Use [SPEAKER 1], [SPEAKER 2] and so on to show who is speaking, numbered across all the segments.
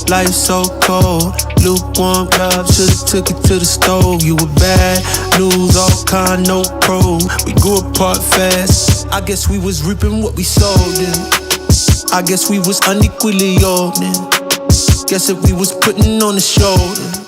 [SPEAKER 1] Life so cold, lukewarm love, should've took it to the stove. You were bad news, all kind, no pro. We grew apart fast, I guess we was reaping what we sowed in. I guess we was unequally yoked in. Guess if we was putting on the shoulder.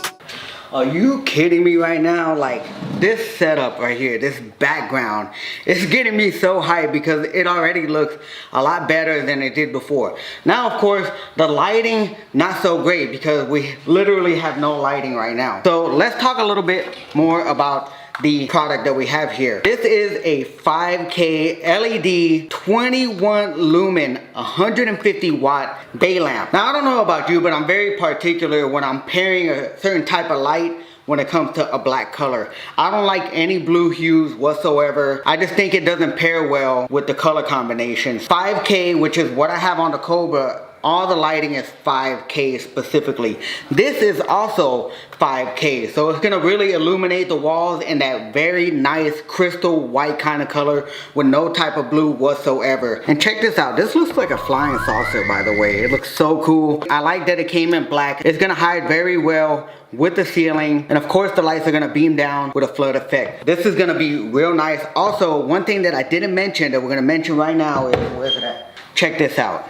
[SPEAKER 2] Are you kidding me right now? Like, this setup right here, this background, it's getting me so hyped because it already looks a lot better than it did before. Now, of course, the lighting, not so great because we literally have no lighting right now. So let's talk a little bit more about the product that we have here. This is a 5K LED 21 lumen 150 watt bay lamp. Now I don't know about you, but I'm very particular when I'm pairing a certain type of light when it comes to a black color. I don't like any blue hues whatsoever. I just think it doesn't pair well with the color combinations. 5K, which is what I have on the Cobra, all the lighting is 5K specifically. This is also 5K, so it's gonna really illuminate the walls in that very nice crystal white kind of color with no type of blue whatsoever. And check this out, this looks like a flying saucer, by the way. It looks so cool. I like that it came in black. It's gonna hide very well with the ceiling, and of course the lights are gonna beam down with a flood effect. This is gonna be real nice. Also, one thing that I didn't mention that we're gonna mention right now is, where's it at? Check this out.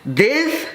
[SPEAKER 2] This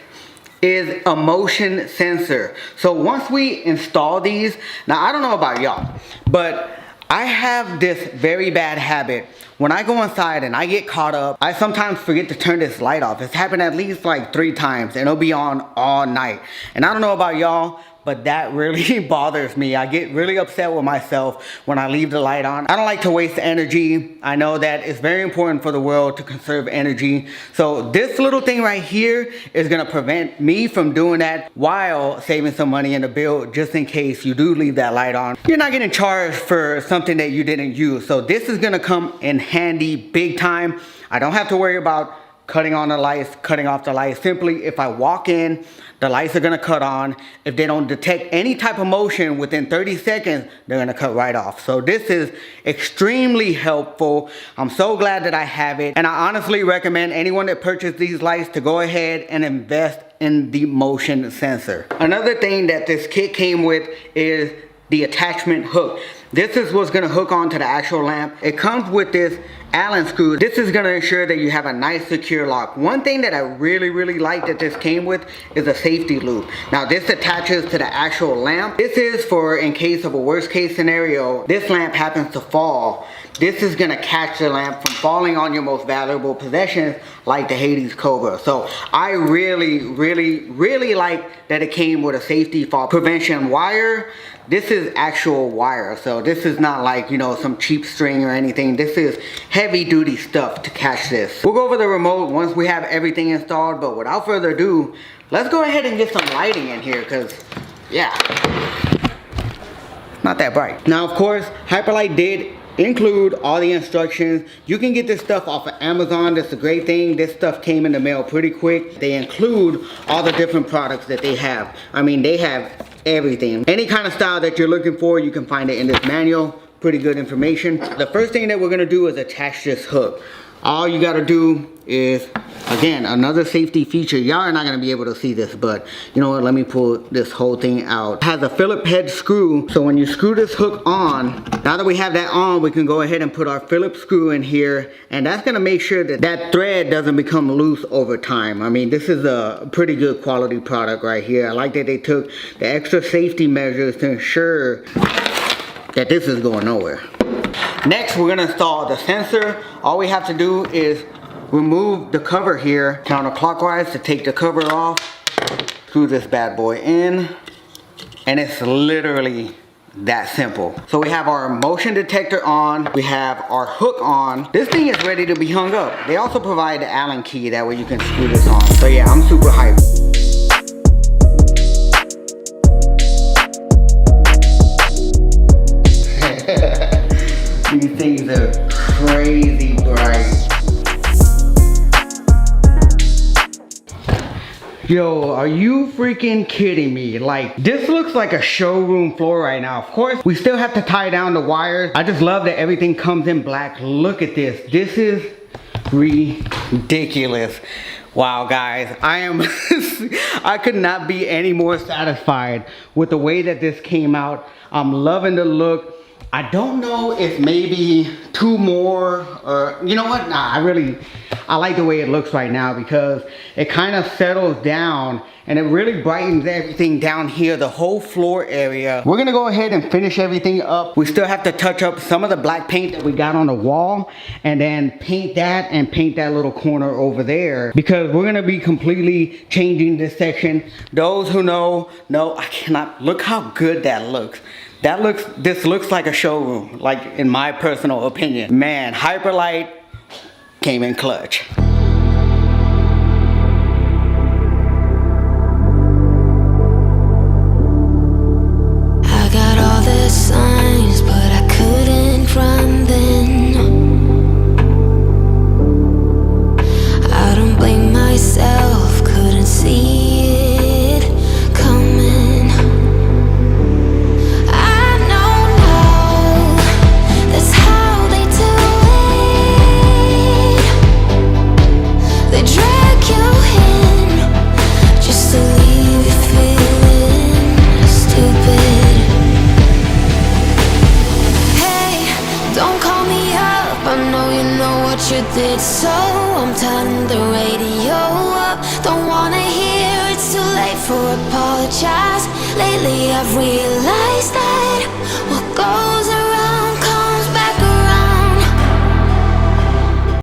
[SPEAKER 2] is a motion sensor. So once we install these, now I don't know about y'all, but I have this very bad habit. When I go inside and I get caught up, I sometimes forget to turn this light off. It's happened at least like 3 times and it'll be on all night. And I don't know about y'all, but that really bothers me. I get really upset with myself when I leave the light on. I don't like to waste energy. I know that it's very important for the world to conserve energy. So this little thing right here is gonna prevent me from doing that while saving some money in the bill, just in case you do leave that light on. You're not getting charged for something that you didn't use. So this is gonna come in handy big time. I don't have to worry about cutting on the lights, cutting off the lights. Simply, if I walk in, the lights are gonna cut on. If they don't detect any type of motion within 30 seconds, they're gonna cut right off. So this is extremely helpful. I'm so glad that I have it. And I honestly recommend anyone that purchased these lights to go ahead and invest in the motion sensor. Another thing that this kit came with is the attachment hook. This is what's gonna hook onto the actual lamp. It comes with this Allen screw. This is gonna ensure that you have a nice secure lock. One thing that I really like that this came with is a safety loop. Now this attaches to the actual lamp. This is for in case of a worst case scenario, this lamp happens to fall. This is gonna catch the lamp from falling on your most valuable possessions like the Hades Cobra. So I really like that it came with a safety fall prevention wire. This is actual wire, so this is not like, you know, some cheap string or anything. This is heavy duty stuff to catch this. We'll go over the remote once we have everything installed, but without further ado, let's go ahead and get some lighting in here, because yeah, not that bright. Now of course, Hyperlite did include all the instructions. You can get this stuff off of Amazon. That's a great thing. This stuff came in the mail pretty quick. They include all the different products that they have. I mean, they have everything. Any kind of style that you're looking for, you can find it in this manual. Pretty good information. The first thing that we're gonna do is attach this hook. All you gotta do is, again, another safety feature. Y'all are not gonna be able to see this, but you know what, let me pull this whole thing out. It has a Phillips head screw, so when you screw this hook on, now that we have that on, we can go ahead and put our Phillips screw in here, and that's gonna make sure that that thread doesn't become loose over time. I mean, this is a pretty good quality product right here. I like that they took the extra safety measures to ensure that this is going nowhere. Next, we're gonna install the sensor. All we have to do is remove the cover here counterclockwise to take the cover off. Screw this bad boy in, and it's literally that simple. So we have our motion detector on, we have our hook on. This thing is ready to be hung up. They also provide the Allen key, that way you can screw this on. So yeah, I'm super hyped. These things are crazy bright. Yo, are you freaking kidding me? Like, this looks like a showroom floor right now. Of course, we still have to tie down the wires. I just love that everything comes in black. Look at this. This is ridiculous. Wow, guys, I I could not be any more satisfied with the way that this came out. I'm loving the look. I don't know if maybe 2 more, or you know what? Nah, I like the way it looks right now because it kind of settles down and it really brightens everything down here, the whole floor area. We're gonna go ahead and finish everything up. We still have to touch up some of the black paint that we got on the wall and then paint that and paint that little corner over there because we're gonna be completely changing this section. Those who know, I cannot, look how good that looks. This looks like a showroom, like in my personal opinion. Man, Hyperlite came in clutch.
[SPEAKER 3] I got all the signs, but I couldn't run then. I don't blame myself, couldn't see it coming. I know now, that's how they do it. They drag you in, just to leave you feeling stupid. Hey, don't call me up, I know you know what you did, so I'm turning the radio up. Don't wanna hear it's too late for apologize. Lately I've realized that what goes